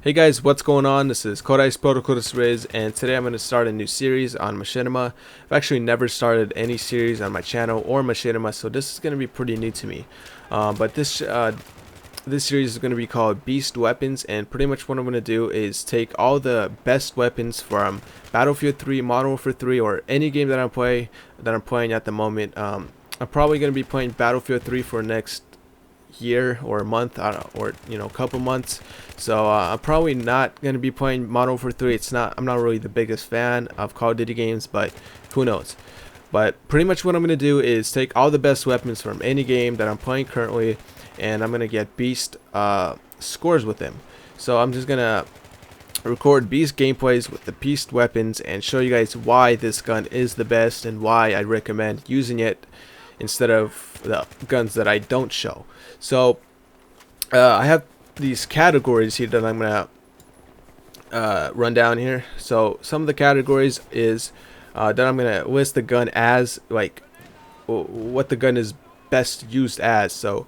Hey guys, what's going on? This is Kodai's Protocolis Riz, and today I'm going to start a new series on Machinima. I've actually never started any series on my channel or Machinima, so this is going to be pretty new to me. But this series is going to be called Beast Weapons, and pretty much what I'm going to do is take all the best weapons from Battlefield 3, Modern Warfare 3, or any game that I'm playing at the moment. I'm probably going to be playing Battlefield 3 for next year or a month, I don't know, or a couple months. So I'm probably not going to be playing Modern Warfare 3. I'm not really the biggest fan of Call of Duty games, but who knows. But pretty much what I'm going to do is take all the best weapons from any game that I'm playing currently, and I'm going to get beast scores with them. So I'm just going to record beast gameplays with the beast weapons and show you guys why this gun is the best and why I recommend using it instead of the guns that I don't show. So I have these categories here that I'm gonna run down here. So some of the categories is that I'm gonna list the gun as, like, what the gun is best used as. So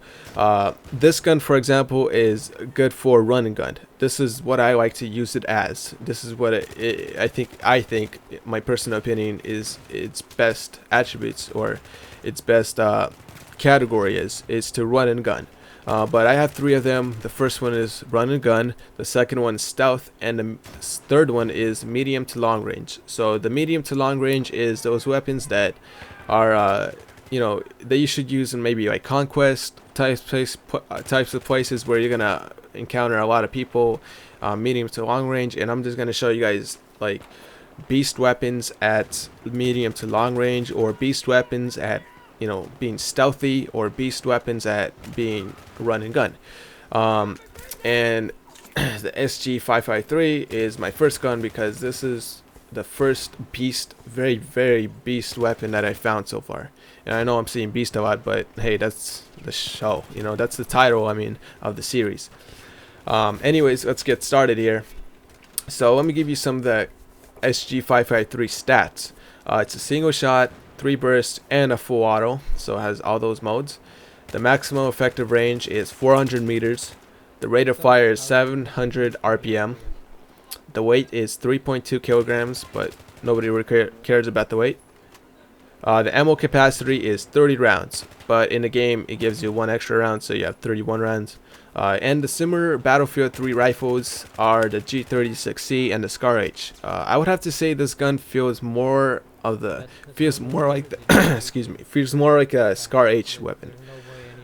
this gun, for example, is good for running gun. This is what I like to use it as. This is what I think my personal opinion is its best attributes, or its best category is to run and gun. But I have three of them. The first one is run and gun, the second one is stealth, and the third one is medium to long range. So the medium to long range is those weapons that are that you should use in maybe like conquest types of places where you're gonna encounter a lot of people. Medium to long range, and I'm just gonna show you guys like beast weapons at medium to long range, or beast weapons at being stealthy, or beast weapons at being run and gun. And the SG553 is my first gun because this is the first beast, very beast weapon that I found so far. And I know I'm saying beast a lot, but hey, that's the show, that's the title, of the series. Anyways, let's get started here. So let me give you some of the SG553 stats. It's a single shot, 3 bursts, and a full auto, so it has all those modes. The maximum effective range is 400 meters. The rate of fire is 700 RPM. The weight is 3.2 kilograms, but nobody really cares about the weight. The ammo capacity is 30 rounds, but in the game it gives you 1 extra round, so you have 31 rounds. And the similar Battlefield 3 rifles are the G36C and the Scar H. I would have to say this gun feels more like the feels more like a Scar H weapon.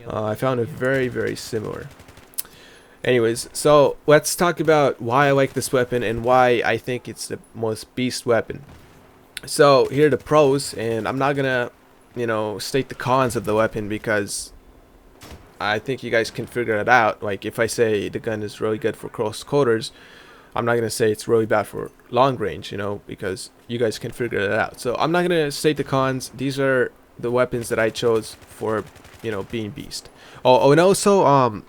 I found it very similar. Anyways, so let's talk about why I like this weapon and why I think it's the most beast weapon. So here are the pros, and I'm not gonna state the cons of the weapon because I think you guys can figure it out. Like, if I say the gun is really good for close quarters, I'm not gonna say it's really bad for long range, because you guys can figure it out. So I'm not gonna state the cons. These are the weapons that I chose for being beast. Oh, and also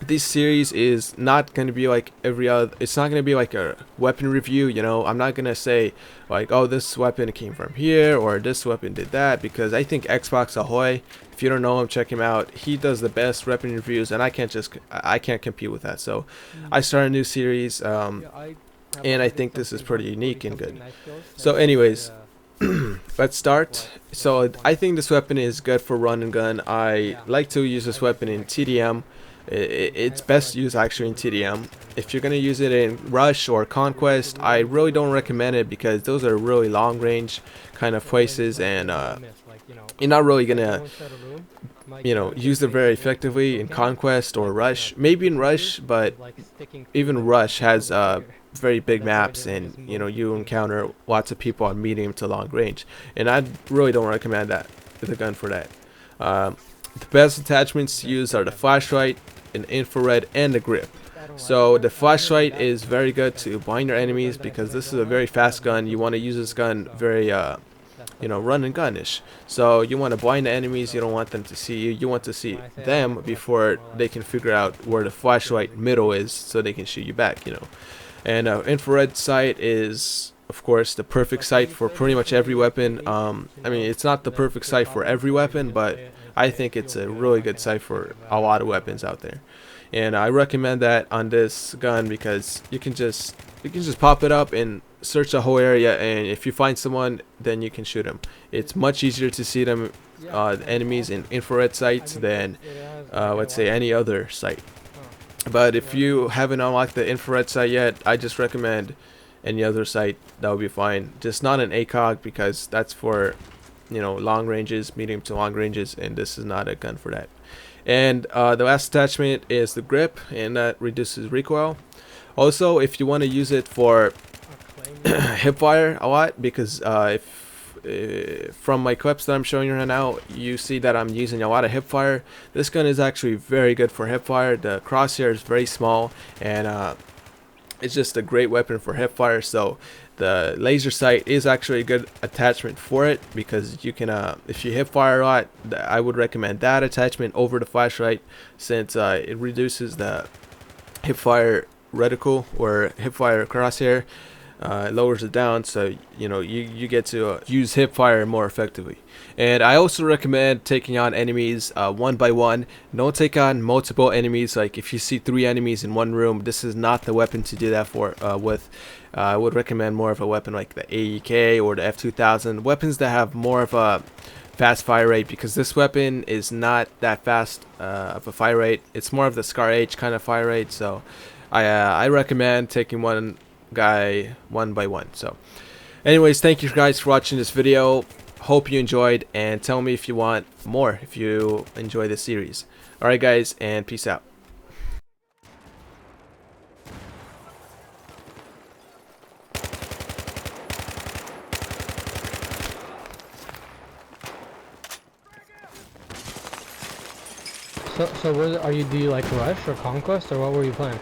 this series is not going to be like every other. It's not going to be like a weapon review. I'm not going to say like, oh, this weapon came from here or this weapon did that, because I think Xbox Ahoy, if you don't know him, check him out. He does the best weapon reviews, and I can't compete with that. So I started a new series, and I think this is pretty unique and good. So anyways, let's start. So I think this weapon is good for run and gun. I like to use this weapon in TDM. It's best used actually in TDM. If you're gonna use it in Rush or Conquest, I really don't recommend it because those are really long range kind of places, and you're not really gonna use it very effectively in Conquest or Rush. Maybe in Rush, but even Rush has very big maps, and you encounter lots of people on medium to long range, and I really don't recommend the gun for that. The best attachments to use are the flashlight, an infrared, and the grip. So the flashlight is very good to blind your enemies because this is a very fast gun. You want to use this gun very run and gun-ish. So you want to blind the enemies. You don't want them to see you. You want to see them before they can figure out where the flashlight middle is, so they can shoot you back. And infrared sight is, of course, the perfect sight for pretty much every weapon. It's not the perfect sight for every weapon, but I think it's a really good sight for a lot of weapons out there. and I recommend that on this gun because you can just pop it up and search the whole area, and if you find someone, then you can shoot them. It's much easier to see them enemies in infrared sights than let's say any other sight. But if you haven't unlocked the infrared sight yet, I just recommend any other sight. That would be fine, just not an ACOG, because that's for, you know, long ranges, medium to long ranges, and this is not a gun for that. And the last attachment is the grip, and that reduces recoil. Also, if you want to use it for hipfire a lot, because from my clips that I'm showing you right now, you see that I'm using a lot of hipfire. This gun is actually very good for hipfire. The crosshair is very small, and it's just a great weapon for hipfire. So the laser sight is actually a good attachment for it, because you can if you hipfire a lot, I would recommend that attachment over the flashlight, since it reduces the hipfire reticle or hipfire crosshair. Lowers it down, so you know you get to use hipfire more effectively. And I also recommend taking on enemies one by one. Don't take on multiple enemies. Like if you see 3 enemies in one room, this is not the weapon to do that for. I would recommend more of a weapon like the AEK or the F2000, weapons that have more of a fast fire rate, because this weapon is not that fast of a fire rate. It's more of the Scar H kind of fire rate. So I recommend taking one guy one by one. So anyways, thank you guys for watching this video. Hope you enjoyed, and tell me if you want more, if you enjoy this series. Alright guys, and peace out. So what are you, do you like Rush or Conquest, or what were you playing?